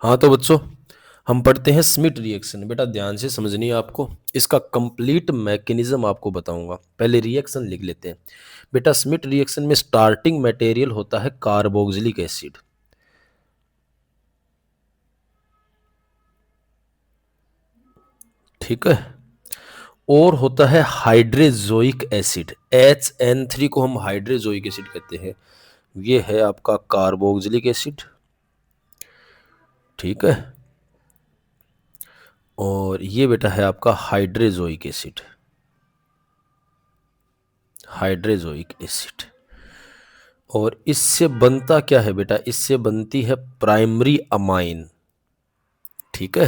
हाँ तो बच्चों, हम पढ़ते हैं स्मिट रिएक्शन। बेटा ध्यान से समझनी है आपको, इसका कंप्लीट मैकेनिज्म आपको बताऊंगा। पहले रिएक्शन लिख लेते हैं। बेटा स्मिट रिएक्शन में स्टार्टिंग मटेरियल होता है कार्बोक्सिलिक एसिड, ठीक है। और होता है हाइड्रोजोइक एसिड, HN3 को हम हाइड्रोजोइक एसिड कहते हैं। ये है आपका कार्बोक्सिलिक एसिड, ठीक है। और ये बेटा है आपका हाइड्रोजोइक एसिड, हाइड्रोजोइक एसिड। और इससे बनता क्या है बेटा, इससे बनती है प्राइमरी अमाइन, ठीक है,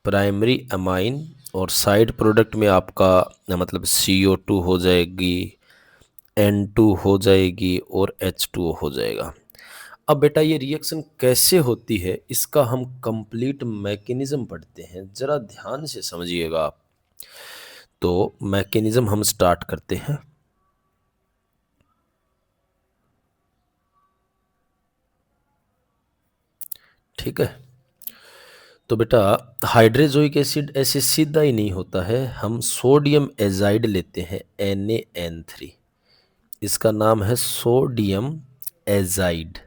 प्राइमरी अमाइन। और साइड प्रोडक्ट में आपका मतलब CO2 हो जाएगी, N2 हो जाएगी और H2O हो जाएगा। अब बेटा ये रिएक्शन कैसे होती है, इसका हम कंप्लीट मैकेनिज्म पढ़ते हैं, जरा ध्यान से समझिएगा आप। तो मैकेनिज्म हम स्टार्ट करते हैं। ठीक है, तो बेटा हाइड्रोजोइक एसिड ऐसे सीधा ही नहीं होता है, हम सोडियम एजाइड लेते हैं NaN3, इसका नाम है सोडियम एजाइड।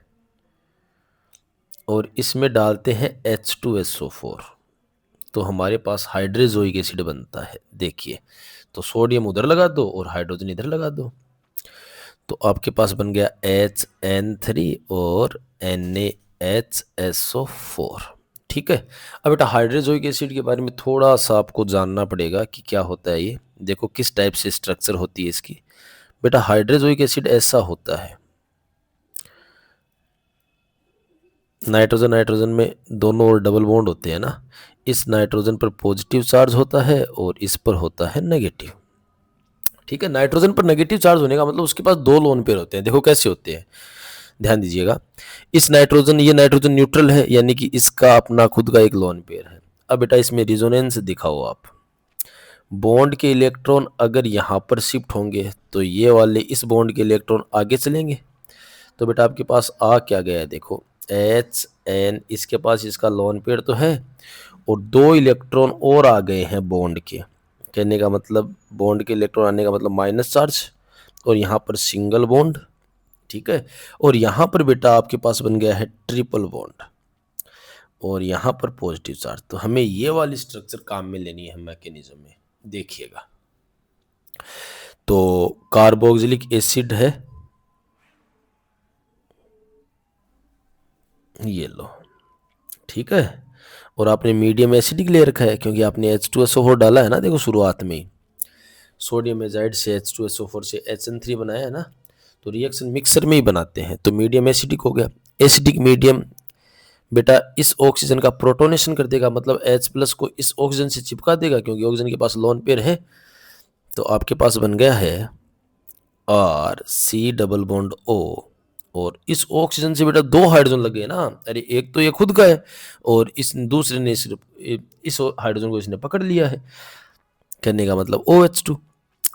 और इसमें डालते हैं H2SO4, तो हमारे पास हाइड्रोजोइक एसिड बनता है। देखिए, तो सोडियम उधर लगा दो और हाइड्रोजन इधर लगा दो, तो आपके पास बन गया HN3 और NaHSO4, ठीक है। अब बेटा हाइड्रोजोइक एसिड के बारे में थोड़ा सा आपको जानना पड़ेगा कि क्या होता है ये। देखो किस टाइप से स्ट्रक्चर होती है इसकी। बेटा हाइड्रोजोइक एसिड ऐसा होता है, नाइट्रोजन नाइट्रोजन में दोनों ओर डबल बॉन्ड होते हैं ना, इस नाइट्रोजन पर पॉजिटिव चार्ज होता है और इस पर होता है नेगेटिव, ठीक है। नाइट्रोजन पर नेगेटिव चार्ज होने का मतलब उसके पास दो लोन पेयर होते हैं। देखो कैसे होते हैं, ध्यान दीजिएगा। इस नाइट्रोजन, ये नाइट्रोजन न्यूट्रल है, यानी कि इसका अपना खुद का एक लोन पेयर है। अब बेटा इसमें रिजोनेंस दिखाओ आप। बॉन्ड के इलेक्ट्रॉन अगर यहाँ पर शिफ्ट होंगे तो ये वाले इस बॉन्ड के इलेक्ट्रॉन आगे चलेंगे। तो बेटा आपके पास आ क्या गया है, देखो HN, इसके पास इसका लोन पेयर तो है और दो इलेक्ट्रॉन और आ गए हैं बॉन्ड के। कहने का मतलब बॉन्ड के इलेक्ट्रॉन आने का मतलब माइनस चार्ज, और यहाँ पर सिंगल बॉन्ड, ठीक है। और यहाँ पर बेटा आपके पास बन गया है ट्रिपल बॉन्ड और यहाँ पर पॉजिटिव चार्ज। तो हमें ये वाली स्ट्रक्चर काम में लेनी है मैकेनिज्म में। देखिएगा, तो कार्बोक्सिलिक एसिड है, ये लो, ठीक है। और आपने मीडियम एसिडिक ले रखा है क्योंकि आपने H2SO4 डाला है ना, देखो शुरुआत में ही सोडियम एजाइड से H2SO4 से HN3 बनाया है ना, तो रिएक्शन मिक्सर में ही बनाते हैं, तो मीडियम एसिडिक हो गया। एसिडिक मीडियम बेटा इस ऑक्सीजन का प्रोटोनेशन कर देगा, मतलब H+ को इस ऑक्सीजन से चिपका देगा क्योंकि ऑक्सीजन के पास लोन पेयर है। तो आपके पास बन गया है RC डबल बॉन्ड O, और इस ऑक्सीजन से बेटा दो हाइड्रोजन लग गए ना, अरे एक तो ये खुद का है और इस दूसरे ने सिर्फ इस हाइड्रोजन को इसने पकड़ लिया है। कहने का मतलब OH2,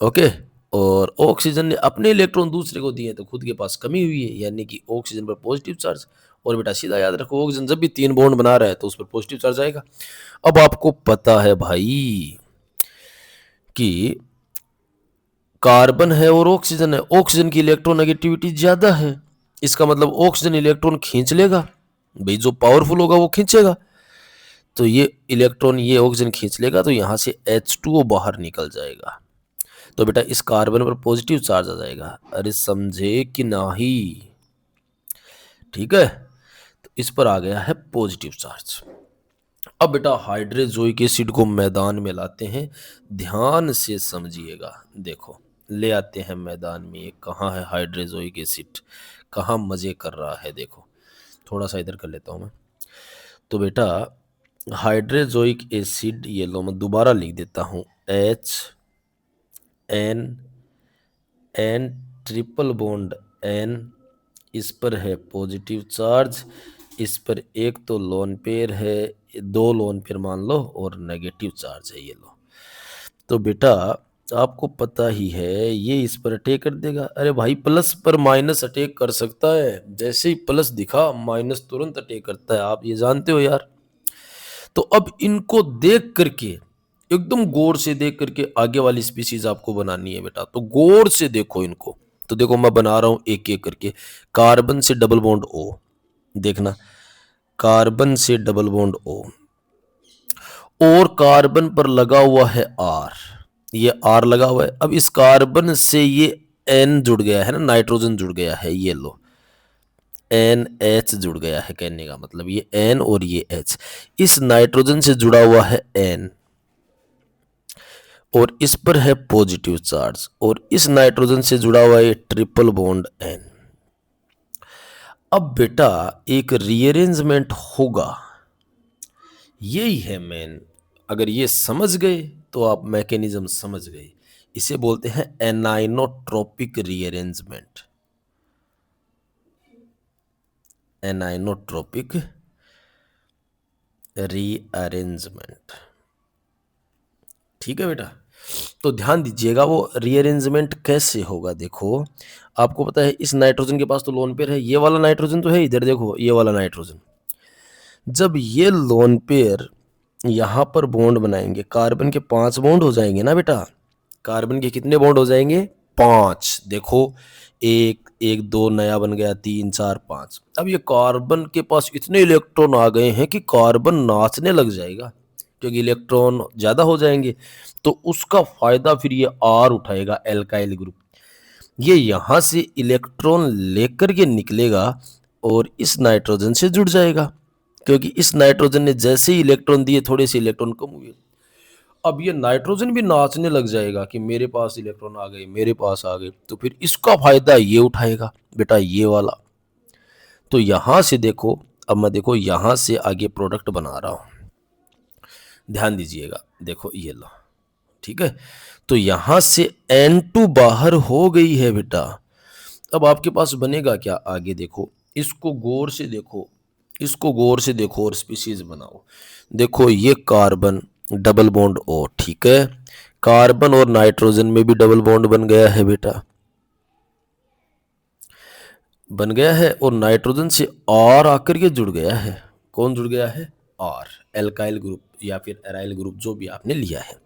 ओके। और ऑक्सीजन ने अपने इलेक्ट्रॉन दूसरे को दिए तो खुद के पास कमी हुई है, यानी कि ऑक्सीजन पर पॉजिटिव चार्ज। और बेटा सीधा याद रखो, ऑक्सीजन जब भी तीन बॉन्ड बना रहा है तो उस पर पॉजिटिव चार्ज आएगा। अब आपको पता है भाई कि कार्बन है और ऑक्सीजन है, ऑक्सीजन की इलेक्ट्रोनेगेटिविटी ज्यादा है, इसका मतलब ऑक्सीजन इलेक्ट्रॉन खींच लेगा, भाई जो पावरफुल होगा वो खींचेगा। तो ये इलेक्ट्रॉन ये ऑक्सीजन खींच लेगा, तो यहाँ से H2O बाहर निकल जाएगा, तो बेटा इस कार्बन पर पॉजिटिव चार्ज आ जाएगा। अरे समझे कि नहीं, ठीक है। तो इस पर आ गया है पॉजिटिव चार्ज। अब बेटा हाइड्रोजोइक एसिड को मैदान में लाते हैं, ध्यान से समझिएगा। देखो ले आते हैं मैदान में, ये कहाँ है हाइड्रोजोइक एसिड, कहाँ मजे कर रहा है। देखो थोड़ा सा इधर कर लेता हूँ मैं। तो बेटा हाइड्रोजोइक एसिड, ये लो मैं दोबारा लिख देता हूँ, HN ट्रिपल बॉन्ड N, इस पर है पॉजिटिव चार्ज, इस पर एक तो लोन पेयर है, दो लोन पेयर मान लो और नेगेटिव चार्ज है, ये लो। तो बेटा आपको पता ही है ये इस पर अटैक कर देगा। अरे भाई प्लस पर माइनस अटैक कर सकता है, जैसे ही प्लस दिखा माइनस तुरंत अटैक करता है, आप ये जानते हो यार। तो अब इनको देख करके, एकदम गौर से देख करके आगे वाली स्पीशीज आपको बनानी है बेटा, तो गौर से देखो इनको। तो देखो मैं बना रहा हूं एक एक करके। कार्बन से डबल बॉन्ड ओ, देखना, कार्बन से डबल बॉन्ड ओ, और कार्बन पर लगा हुआ है आर, ये आर लगा हुआ है। अब इस कार्बन से ये एन जुड़ गया है ना, नाइट्रोजन जुड़ गया है, ये लो एन एच जुड़ गया है, कहने का मतलब ये एन और ये एच, इस नाइट्रोजन से जुड़ा हुआ है एन, और इस पर है पॉजिटिव चार्ज, और इस नाइट्रोजन से जुड़ा हुआ है ट्रिपल बॉन्ड एन। अब बेटा एक रीअरेंजमेंट होगा, यही है मेन। अगर ये समझ गए तो आप मैकेनिज्म समझ गए। इसे बोलते हैं एनाइनोट्रोपिक रीअरेंजमेंट, एनाइनोट्रोपिक रीअरेंजमेंट। ठीक है बेटा, तो ध्यान दीजिएगा वो रीअरेंजमेंट कैसे होगा। देखो आपको पता है इस नाइट्रोजन के पास तो लोन पेयर है, ये वाला नाइट्रोजन तो है इधर, देखो ये वाला नाइट्रोजन, जब ये लोन पेयर यहां पर बॉन्ड बनाएंगे, कार्बन के 5 बॉन्ड हो जाएंगे ना बेटा, कार्बन के कितने बॉन्ड हो जाएंगे, 5। देखो एक एक, दो नया बन गया, 3 4 5। अब ये कार्बन के पास इतने इलेक्ट्रॉन आ गए हैं कि कार्बन नाचने लग जाएगा, क्योंकि इलेक्ट्रॉन ज्यादा हो जाएंगे। तो उसका फायदा फिर ये आर उठाएगा, एल्काइल ग्रुप। ये यहां से इलेक्ट्रॉन लेकर के निकलेगा और इस नाइट्रोजन से जुड़ जाएगा, क्योंकि इस नाइट्रोजन ने जैसे ही इलेक्ट्रॉन दिए थोड़े से इलेक्ट्रॉन कम हुए। अब ये नाइट्रोजन भी नाचने लग जाएगा कि मेरे पास इलेक्ट्रॉन आ गए, मेरे पास आ गए, तो फिर इसका फायदा ये उठाएगा बेटा, ये वाला। तो यहां से देखो, अब मैं देखो यहां से आगे प्रोडक्ट बना रहा हूं, ध्यान दीजिएगा, देखो ये लो, ठीक है। तो यहां से N2 बाहर हो गई है बेटा। अब आपके पास बनेगा क्या आगे, देखो इसको गौर से देखो, इसको गौर से देखो और स्पीशीज बनाओ। देखो ये कार्बन डबल बॉन्ड ओ, ठीक है, कार्बन और नाइट्रोजन में भी डबल बॉन्ड बन गया है बेटा, बन गया है, और नाइट्रोजन से आर आकर के जुड़ गया है। कौन जुड़ गया है, आर, एल्काइल ग्रुप या फिर एराइल ग्रुप जो भी आपने लिया है,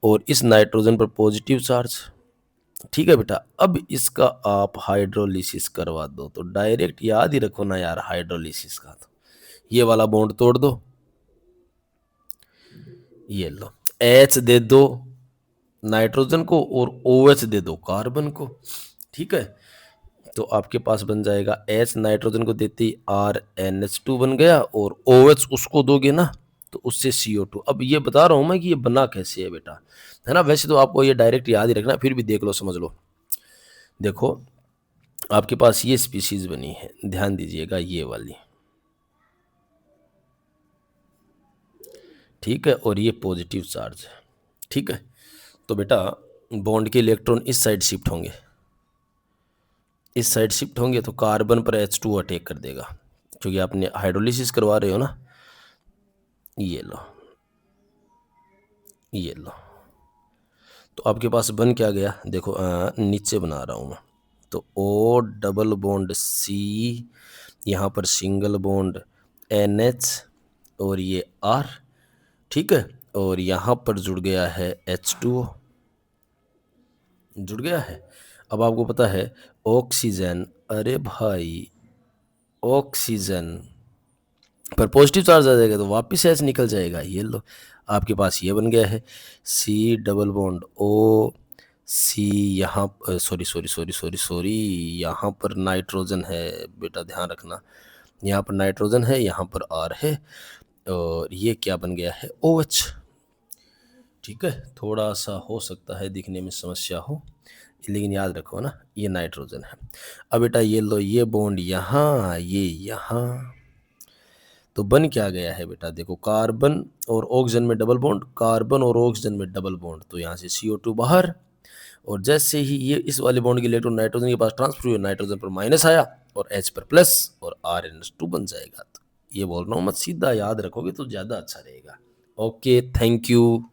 और इस नाइट्रोजन पर पॉजिटिव चार्ज। ठीक है बेटा, अब इसका आप हाइड्रोलिसिस करवा दो, तो डायरेक्ट याद ही रखो ना यार हाइड्रोलिसिस का, तो ये वाला बॉन्ड तोड़ दो, ये लो H दे दो नाइट्रोजन को और OH दे दो कार्बन को, ठीक है। तो आपके पास बन जाएगा H नाइट्रोजन को देते ही RNH2 बन गया, और OH उसको दोगे ना तो उससे CO2। अब ये बता रहा हूं मैं कि ये बना कैसे है बेटा, है ना। वैसे तो आपको ये डायरेक्ट याद ही रखना, फिर भी देख लो समझ लो। देखो आपके पास ये स्पीशीज बनी है, ध्यान दीजिएगा ये वाली, ठीक है, और ये पॉजिटिव चार्ज है, ठीक है। तो बेटा बॉन्ड के इलेक्ट्रॉन इस साइड शिफ्ट होंगे, इस साइड शिफ्ट होंगे, तो कार्बन पर H2 अटैक कर देगा, क्योंकि आपने हाइड्रोलिसिस करवा रहे हो ना। ये लो, ये लो, तो आपके पास बन क्या गया, देखो नीचे बना रहा हूँ मैं, तो O डबल बॉन्ड C, यहाँ पर सिंगल बॉन्ड NH, और ये R, ठीक है, और यहाँ पर जुड़ गया है H2O, जुड़ गया है। अब आपको पता है ऑक्सीजन, अरे भाई ऑक्सीजन पर पॉजिटिव चार्ज आ जाएगा तो वापस एच निकल जाएगा, ये लो आपके पास ये बन गया है C double bond O C, यहाँ sorry sorry sorry sorry sorry, यहाँ पर नाइट्रोजन है बेटा, ध्यान रखना, यहाँ पर नाइट्रोजन है, यहाँ पर R है, और ये क्या बन गया है OH, ठीक है। थोड़ा सा हो सकता है दिखने में समस्या हो, लेकिन याद रखो ना ये नाइट्रोजन है। अब बेटा ये लो, ये बॉन्ड यहाँ, ये यहाँ, तो बन क्या गया है बेटा, देखो कार्बन और ऑक्सीजन में डबल बॉन्ड, कार्बन और ऑक्सीजन में डबल बॉन्ड, तो यहाँ से CO2 बाहर, और जैसे ही ये इस वाले बॉन्ड के इलेक्ट्रॉन नाइट्रोजन के पास ट्रांसफर हुए, नाइट्रोजन पर माइनस आया और H पर प्लस, और RNH2 बन जाएगा। तो ये बोल रहा हूँ मत, सीधा याद रखोगे तो ज़्यादा अच्छा रहेगा। Okay, thank you.